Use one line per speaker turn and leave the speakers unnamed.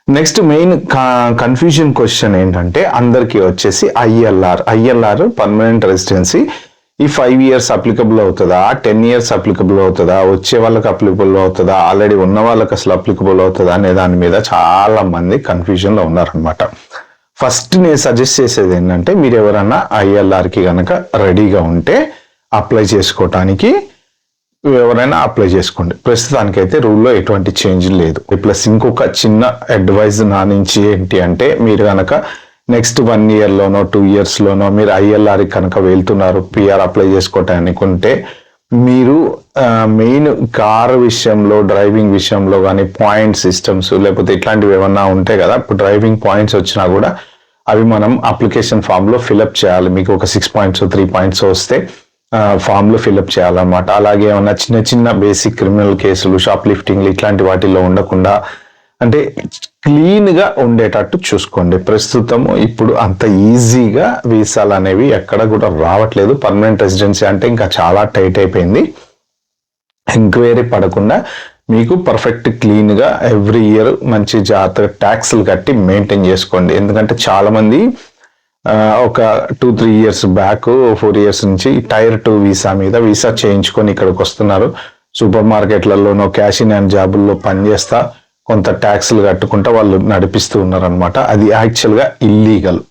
Next main confusion question ఏంటంటే అందరికీ వచ్చేసి ఐఎల్ఆర్ పర్మనెంట్ రెసిడెన్సీ ఈ 5 years అప్లికబుల్ అవుతుందా, 10 years అప్లికబుల్ అవుతుందా, వచ్చే వాళ్ళకి అప్లికబుల్ అవుతుందా, ఆల్రెడీ ఉన్న వాళ్ళకి అసలు అప్లికబుల్ అవుతుందా అనే దాని మీద చాలా మంది కన్ఫ్యూజన్లో ఉన్నారనమాట. ఫస్ట్ నేను సజెస్ట్ చేసేది ఏంటంటే మీరు ఎవరన్నా ఐఎల్ఆర్కి కనుక రెడీగా ఉంటే అప్లై చేసుకోవటానికి ఎవరైనా అప్లై చేసుకోండి. ప్రస్తుతానికైతే రూల్లో ఎటువంటి చేంజ్ లేదు. ప్లస్ ఇంకొక చిన్న అడ్వైజ్ నా నుంచి ఏంటి అంటే మీరు కనుక నెక్స్ట్ 1 yearలోనో 2 yearsలోనో మీరు ఐఎల్ఆర్కి కనుక వెళ్తున్నారు పిఆర్ అప్లై చేసుకోవటానికి ఉంటే మీరు మెయిన్ కార్ విషయంలో డ్రైవింగ్ విషయంలో కానీ పాయింట్ సిస్టమ్స్ లేకపోతే ఇట్లాంటివి ఏమన్నా ఉంటాయి కదా, ఇప్పుడు డ్రైవింగ్ పాయింట్స్ వచ్చినా కూడా అవి మనం అప్లికేషన్ ఫామ్లో ఫిలప్ చేయాలి. మీకు ఒక 6 points 3 points వస్తే ఫామ్లో ఫిలప్ చేయాలన్నమాట. అలాగే ఏమన్నా చిన్న చిన్న బేసిక్ క్రిమినల్ కేసులు, షాప్ లిఫ్టింగ్లు ఇట్లాంటి వాటిల్లో ఉండకుండా అంటే క్లీన్గా ఉండేటట్టు చూసుకోండి. ప్రస్తుతం ఇప్పుడు అంత ఈజీగా వీసాలు అనేవి ఎక్కడ కూడా రావట్లేదు. పర్మనెంట్ రెసిడెన్సీ అంటే ఇంకా చాలా టైట్ అయిపోయింది. ఎంక్వైరీ పడకుండా మీకు పర్ఫెక్ట్ క్లీన్గా ఎవ్రీ ఇయర్ మంచి జాగ్రత్తగా ట్యాక్స్లు కట్టి మెయింటైన్ చేసుకోండి. ఎందుకంటే చాలామంది ఒక 2-3 years బ్యాక్ 4 years నుంచి Tier 2 వీసా మీద వీసా చేయించుకొని ఇక్కడికి వస్తున్నారు. సూపర్ మార్కెట్లలోనో క్యాష్ ఇన్ హ్యాండ్ జాబుల్లో పనిచేస్తా కొంత ట్యాక్స్లు కట్టుకుంటా వాళ్ళు నడిపిస్తూ ఉన్నారనమాట. అది యాక్చువల్గా ఇల్లీగల్.